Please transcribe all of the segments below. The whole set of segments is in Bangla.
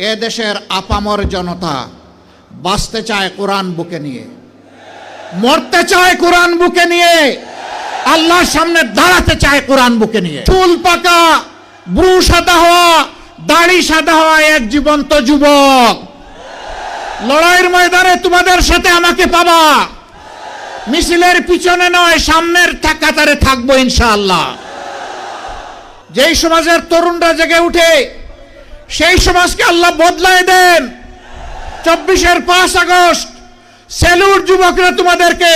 এ দেশের আপামর জনতা বাঁচতে চায় কোরআন বুকে নিয়ে, মরতে চায় কোরআন বুকে নিয়ে, আল্লাহর সামনে দাঁড়াতে চায় কোরআন বুকে নিয়ে। চুল পাকা, ব্রু সাদা হওয়া, দাড়ি সাদা হওয়া এক জীবন্ত যুবক। লড়াইয়ের ময়দানে তোমাদের সাথে আমাকে পাবা, মিছিলের পিছনে নয় সামনের কাতারে থাকবো ইনশাআল্লাহ। যেই সমাজের তরুণরা জেগে উঠে সেই সমাজকে আল্লাহ বদলায় দেন। 24-এর 5 আগস্ট সেলুট যুবকরা, তোমাদেরকে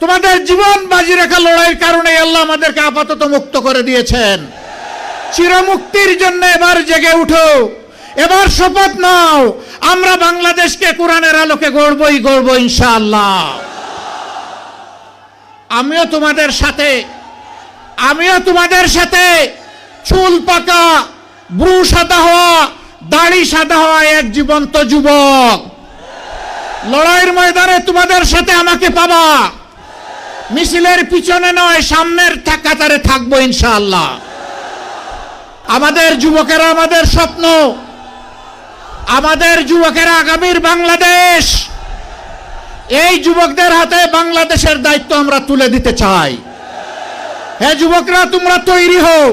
তোমাদের জীবন বাজি রাখা লড়াইয়ের কারণে আল্লাহ আমাদেরকে আপাতত মুক্ত করে দিয়েছেন। চিরমুক্তির জন্য এবার জেগে উঠো, এবার শপথ নাও, আমরা বাংলাদেশকে কোরআনের আলোকে গড়বই গড়ব ইনশাআল্লাহ। আমিও তোমাদের সাথে চুল পাকা, ব্রু সাদা হওয়া, দাড়ি সাদা হওয়া এক জীবন্ত যুবক। লড়াইয়ের ময়দানে তোমাদের সাথে আমাকে পাবা, মিছিলের পিছনে নয় সামনের কাতারে থাকবো ইনশাআল্লাহ। আমাদের যুবকেরা আমাদের স্বপ্ন, আমাদের যুবকেরা আগামীর বাংলাদেশ। এই যুবকদের হাতে বাংলাদেশের দায়িত্ব আমরা তুলে দিতে চাই। হে যুবকরা, তোমরা তৈরি হও,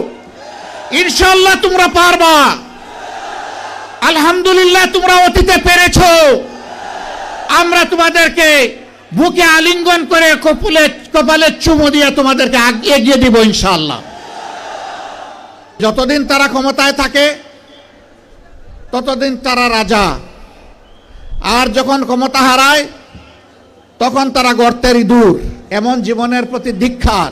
ইনশাআল্লাহ তোমরা পারবা। আলহামদুলিল্লাহ তোমরা অতীতে পেরেছো, আমরা তোমাদেরকে বুকে আলিঙ্গন করে কপালে চুমু দিয়ে তোমাদেরকে এগিয়ে দিব ইনশাআল্লাহ। যতদিন তারা ক্ষমতায় থাকে ততদিন তারা রাজা, আর যখন ক্ষমতা হারায় তখন তারা গর্তের ইঁদুর। এমন জীবনের প্রতি ধিক্কার,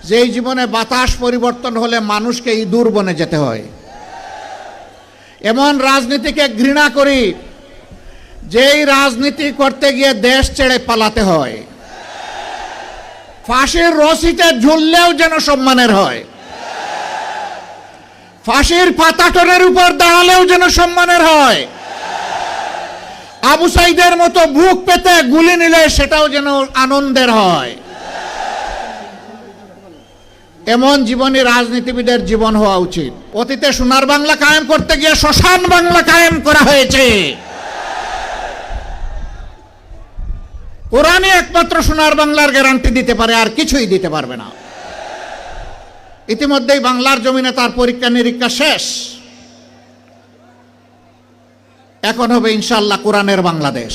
যেই জীবনে বাতাস পরিবর্তন হলে মানুষকে ইঁদুর বনে যেতে হয়। এমন রাজনীতিকে ঘৃণা করি, যেই রাজনীতি করতে গিয়ে দেশ ছেড়ে পালাতে হয়। ফাঁসির রশিতে ঝুললেও যেন সম্মানের হয়, ফাঁসির পাতাটনের উপর দাঁড়ালেও যেন সম্মানের হয়। আবু সাইদের মতো বুক পেতে গুলি নিলে সেটাও যেন আনন্দের হয়। এমন জীবনী রাজনীতিবিদের জীবন হওয়া উচিত। অতীতে সোনার বাংলা কায়েম করতে গিয়ে শ্মশান বাংলা কায়েম করা হয়েছে। কোরআনই একমাত্র সোনার বাংলার গ্যারান্টি দিতে পারে, আর কিছুই দিতে পারবে না। ইতিমধ্যেই বাংলার জমিনে তার পরীক্ষা নিরীক্ষা শেষ। এখন হবে ইনশাআল্লাহ কোরআনের বাংলাদেশ।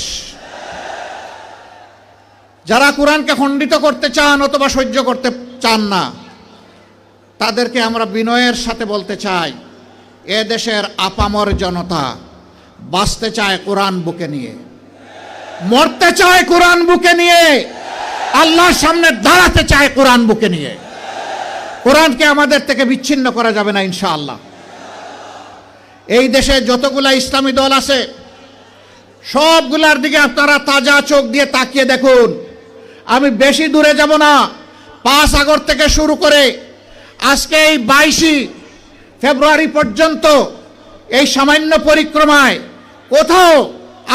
যারা কোরআনকে খণ্ডিত করতে চান অথবা সহ্য করতে চান না, তাদেরকে আমরা বিনয়ের সাথে বলতে চাই, এ দেশের আপামর জনতা বাঁচতে চায় কোরআন বুকে নিয়ে, মরতে চায় কোরআন বুকে নিয়ে, আল্লাহর সামনে দাঁড়াতে চায় কোরআন বুকে নিয়ে। কোরআনকে আমাদের থেকে বিচ্ছিন্ন করা যাবে না ইনশাআল্লাহ। এই দেশে যতগুলা ইসলামী দল আছে সবগুলার দিকে আপনারা তাজা চোখ দিয়ে তাকিয়ে দেখুন। আমি বেশি দূরে যাব না। 5 আগস্ট থেকে শুরু করে আজকে এই 22 ফেব্রুয়ারি পর্যন্ত এই সামান্য পরিক্রমায় কোথাও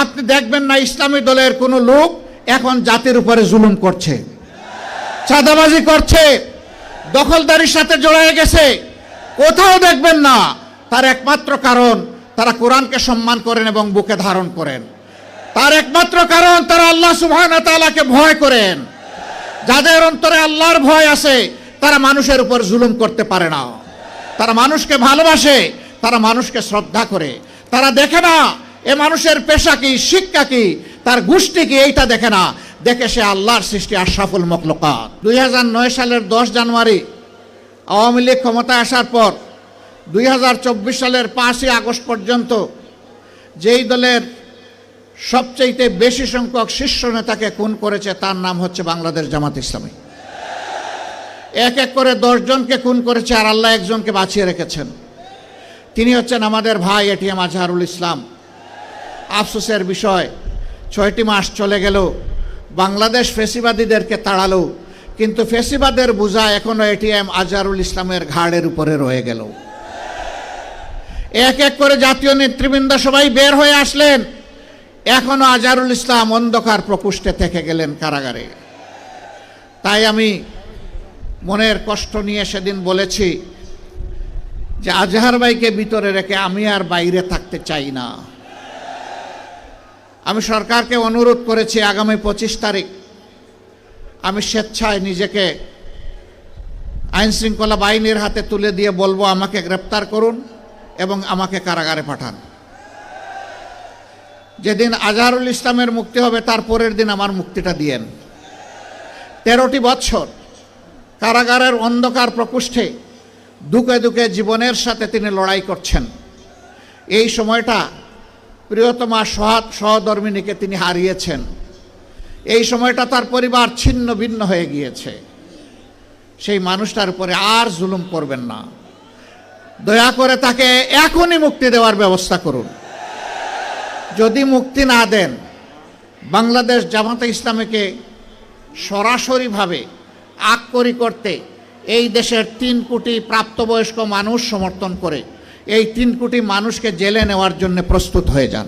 আপনি দেখবেন না ইসলামী দলের কোনো লোক এখন জাতির উপরে জুলুম করছে, চাঁদাবাজি করছে, দখলদারির সাথে জড়িয়ে গেছে। কোথাও দেখবেন না। তার একমাত্র কারণ তারা কোরআনকে সম্মান করেন এবং বুকে ধারণ করেন। তার একমাত্র কারণ তারা আল্লাহ সুবহানাহু ওয়া তাআলাকে ভয় করেন। যাদের অন্তরে আল্লাহর ভয় আছে তারা মানুষের উপর জুলুম করতে পারে না। তারা মানুষকে ভালোবাসে, তারা মানুষকে শ্রদ্ধা করে। তারা দেখে না এ মানুষের পেশা কি, শিক্ষা কি, তার গোষ্ঠী কি, এইটা দেখে না। দেখে সে আল্লাহর সৃষ্টি আশরাফুল মাখলুকাত। 2009 সালের 10 জানুয়ারি আওয়ামী লীগ ক্ষমতায় আসার পর 2024 সালের 5 আগস্ট পর্যন্ত যেই দলের সবচেয়ে বেশি সংখ্যক শীর্ষ নেতাকে খুন করেছে তার নাম হচ্ছে বাংলাদেশ জামাত ইসলামী। এক এক করে 10 জনকে খুন করেছে, আর আল্লাহ একজনকে বাঁচিয়ে রেখেছেন। তিনি হচ্ছেন আমাদের ভাই এটিএম আজহারুল ইসলাম। আফসোসের বিষয়, 6টি মাস চলে গেল, বাংলাদেশ ফেসিবাদীদেরকে তাড়ালো, কিন্তু ফেসিবাদের বোঝা এখনো এটিএম আজহারুল ইসলামের ঘাড়ের উপরে রয়ে গেল। এক এক করে জাতীয় নেতৃবৃন্দ সবাই বের হয়ে আসলেন, এখনো আজহারুল ইসলাম অন্ধকার প্রকোষ্ঠে থেকে গেলেন কারাগারে। তাই আমি মনের কষ্ট নিয়ে সেদিন বলেছি যে আজহার ভাইকে ভিতরে রেখে আমি আর বাইরে থাকতে চাই না। আমি সরকারকে অনুরোধ করেছি আগামী 25 তারিখ আমি স্বেচ্ছায় নিজেকে আইন শৃঙ্খলা বাহিনীর হাতে তুলে দিয়ে বলবো আমাকে গ্রেপ্তার করুন এবং আমাকে কারাগারে পাঠান। যেদিন আজহারুল ইসলামের মুক্তি হবে তার পরের দিন আমার মুক্তিটা দিয়েন। 13টি বৎসর কারাগারের অন্ধকার প্রকোষ্ঠে দুকে দুকে জীবনের সাথে তিনি লড়াই করছেন। এই সময়টা প্রিয়তমা সহধর্মিণীকে তিনি হারিয়েছেন। এই সময়টা তার পরিবার ছিন্ন ভিন্ন হয়ে গিয়েছে। সেই মানুষটার উপরে আর জুলুম করবেন না। দয়া করে তাকে এখনই মুক্তি দেওয়ার ব্যবস্থা করুন। যদি মুক্তি না দেন, বাংলাদেশ জামাতে ইসলামীকে সরাসরিভাবে আককরি করতে এই দেশের 3 কোটি প্রাপ্তবয়স্ক মানুষ সমর্থন করে এই 3 কোটি মানুষকে জেলে নেওয়ার জন্য প্রস্তুত হয়ে যান।